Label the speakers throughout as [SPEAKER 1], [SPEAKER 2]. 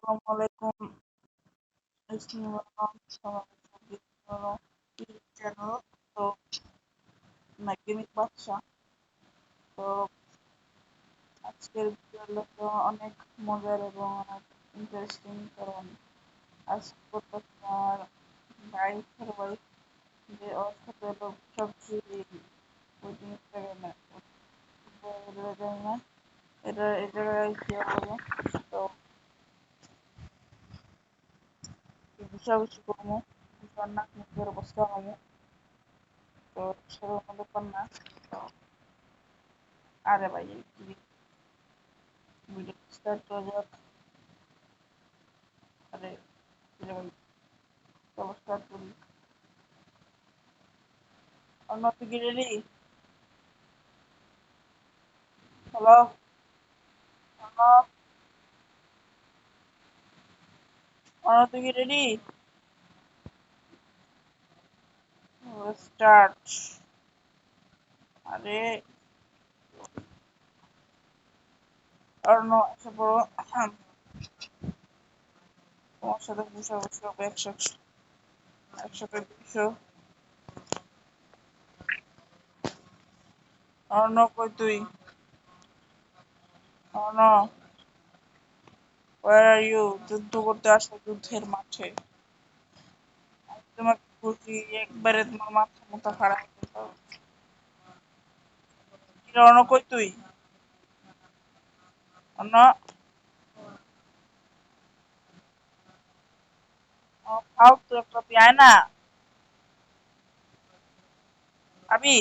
[SPEAKER 1] আসসালামু আলাইকুম। বিভিন্ন চ্যানেল তো ম্যাকডেমিক বাদশা। তো আজকের ভিডিওটা তো অনেক মজার এবং অনেক ইন্টারেস্টিং, কারণ আজকে করতে তোমার বাইক বাইক যে ওর সাথে লোক সবজি ওই জিনিসটাকে না যায় না, এটা কি হবে। তো ঘুষাঘুষি করবো, রান্না মুখের অবস্থা হবে। তো সেরকম ব্যাপার না। তো আরে ভাই ভিডিও স্টার্ট করা যাক। আরে আরে ভাই চলো স্টার্ট করি। অন্য তুই কি রেডি? হ্যালো, অন্য অন্য তুই কি রেডি? স্টার্ট। আরে অন্য এসে পড়ো। তোমার সাথে বসে বসে হবে একসাথে, একসাথে দুশো। অন্য কই তুই? অন্য where are you? যুদ্ধ করতে আসো যুদ্ধের মাঠে। তোমাকে খুশি একবারে তোমার মাথা মুথা খারাপ হয়ে যাবে। অন্য কই তুই? অন্য ফালতু একটা তুই আয় না। আবি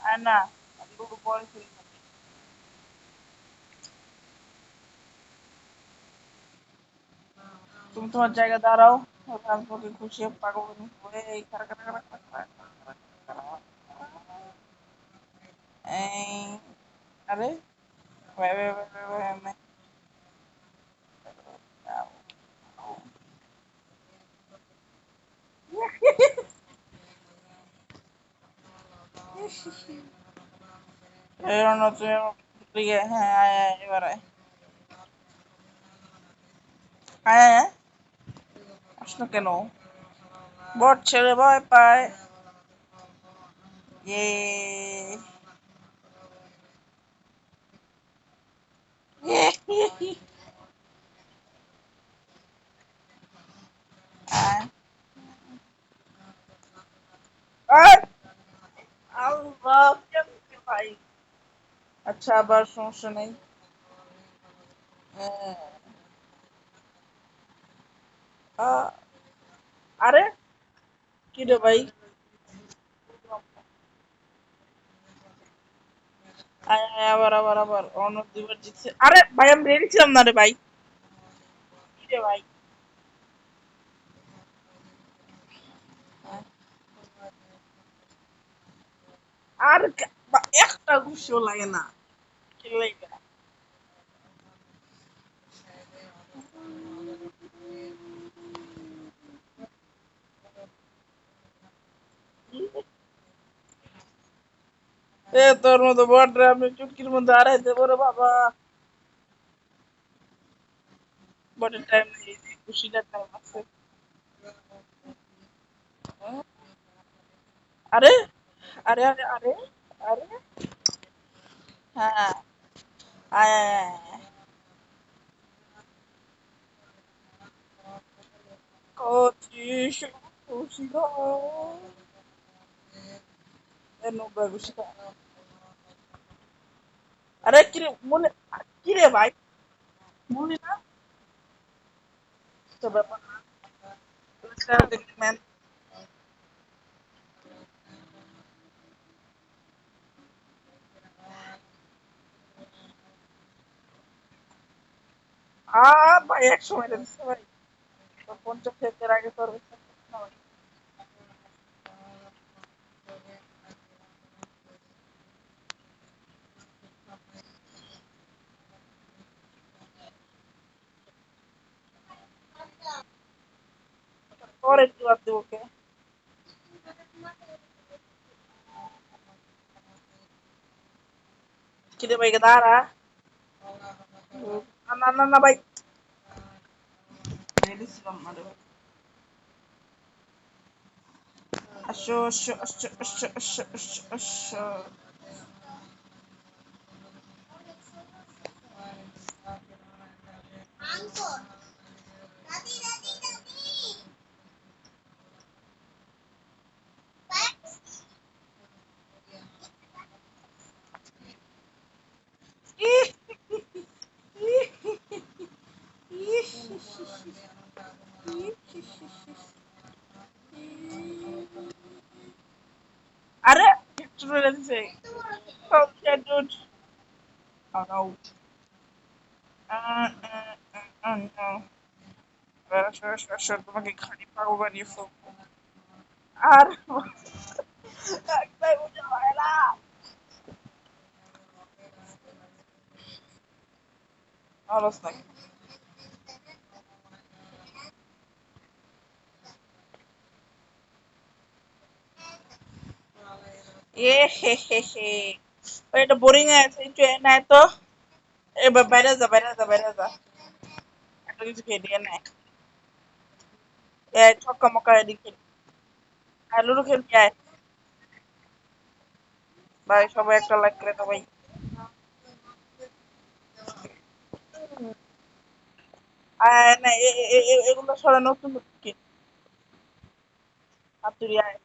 [SPEAKER 1] আয় না, লুডু পরে খেলবো। তুমি তোমার জায়গা দাঁড়াও, আমি তোকে খুশি পাগল করে এই খারা খারা খারা খারা খারা খারা খারা খারা। এই আরে ভাই ভাই ভাই ভাই ভাই ভাই। এই অন্য তুমি দিকে, হ্যাঁ আয় আয় এবার আয়। আয় আয় আয়। আসলো কেন? বট ছেড়ে ভয় পায়। ইয়ে আয়। আয়, আল্লাহ কেমনে ভাই। আচ্ছা আবার সমস্যা নেই। হ্যাঁ, আরে কি রে ভাই। আয় আয় আবার আবার আবার অন্য দুইবার জিতছে। আরে ভাই আমি রেডি ছিলাম না রে ভাই। কি রে ভাই। আর একটা ঘুষিও লাগে না। কি লাগে? এ তোর মতো বটরে আমি চুটকির মধ্যে আড়াইতে পারে বাবা। বটের টাইম নেই, খুশিটার টাইম আছে। আরে আরে আরে আরে আরে হ্যাঁ আয় আয় আয় আয়। কচিস খুশি নব্বই খুশি। আরে কিরে মনে, কিরে ভাই মনে না তো ব্যাপার না। ম্যান ভাই এক সময় দিচ্ছে ভাই। তো 50 সেকেন্ডের আগে তোর বিশ্বাস করতে না ভাই। और একটু বাদ দেবো ওকে। কিরে ভাই দাঁড়া। না না না ভাই, দিছিলাম না রে ভাই। আসো আসো আসো আসো আসো আসো আসো। আরে একটু রয়ে দিছে। Oh shit, dude. Oh no. No. তোমাকে খালি পাগল বানিয়ে ফেলবো। আর একটাই বুঝে হয় না। অলস নাকি? এ হে হে হে। ওই এটা বোরিং আছে একটু নেয় তো। এবার বাইরে যা বাইরে যা বাইরে যা। একটা কিছু খেয়ে দিয়ে নেয়। এ ছক্কা মক্কা এদিকে। আর লুডো খেলতে আয়। ভাই সবাই একটা লাইক করে দাও ভাই। না এগুলো সবাই নতুন কি হাতুড়ি আয়।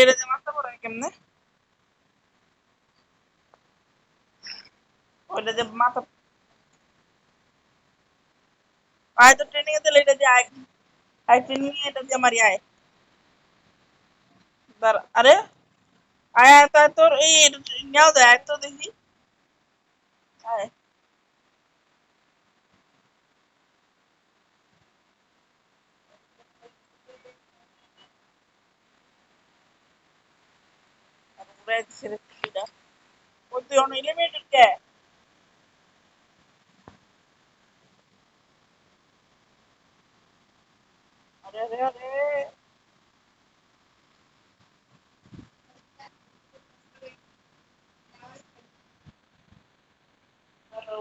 [SPEAKER 1] এটা যে মাথা পড়ে কেমনে? ওইটা যে মাথা আয় তো ট্রেনিং এ দিলে এটা যে আয়। আয় ট্রেনিং এ এটা দিয়ে মারি আয়। আরে আয় আয় তো তোর এই নেওয়া যায় আয় তো দেখি। আয় উড়াই দিছে রে এটা। ওই তুই অন এলিভেটর কে? আরে আরে আরে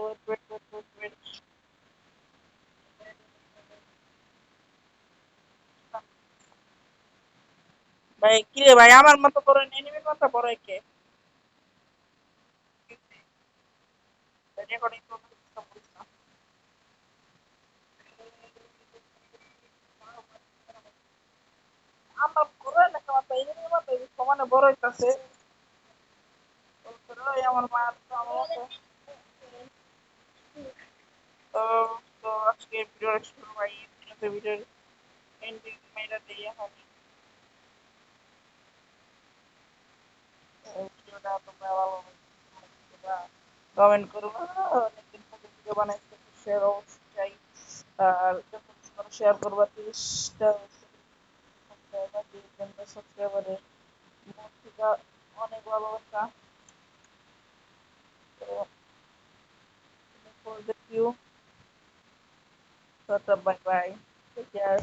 [SPEAKER 1] wait wait wait wait wait. ভাই কি রে ভাই আমার মতো বড় এনিমি কথা বড় কে? রেকর্ডিং তো আমার বড় না কথা এনিমি মতো সমানে বড় হইতাছে। ওই আমার মা তো আমার মতো। তো তো আজকে ভিডিও শুরু ভাই ভিডিওর এন্ডিং মেয়েরা দিয়ে হবে। ভিডিওটা তোমরা ভালো কমেন্ট করবো। অনেকদিন পরে ভিডিও বানাইছি শেয়ার অবশ্যই চাই। আর যখন শেয়ার করবা 30টা সাবস্ক্রাইবারের থেকে অনেক ভালোবাসা। তো for the you. Bye bye. Take care.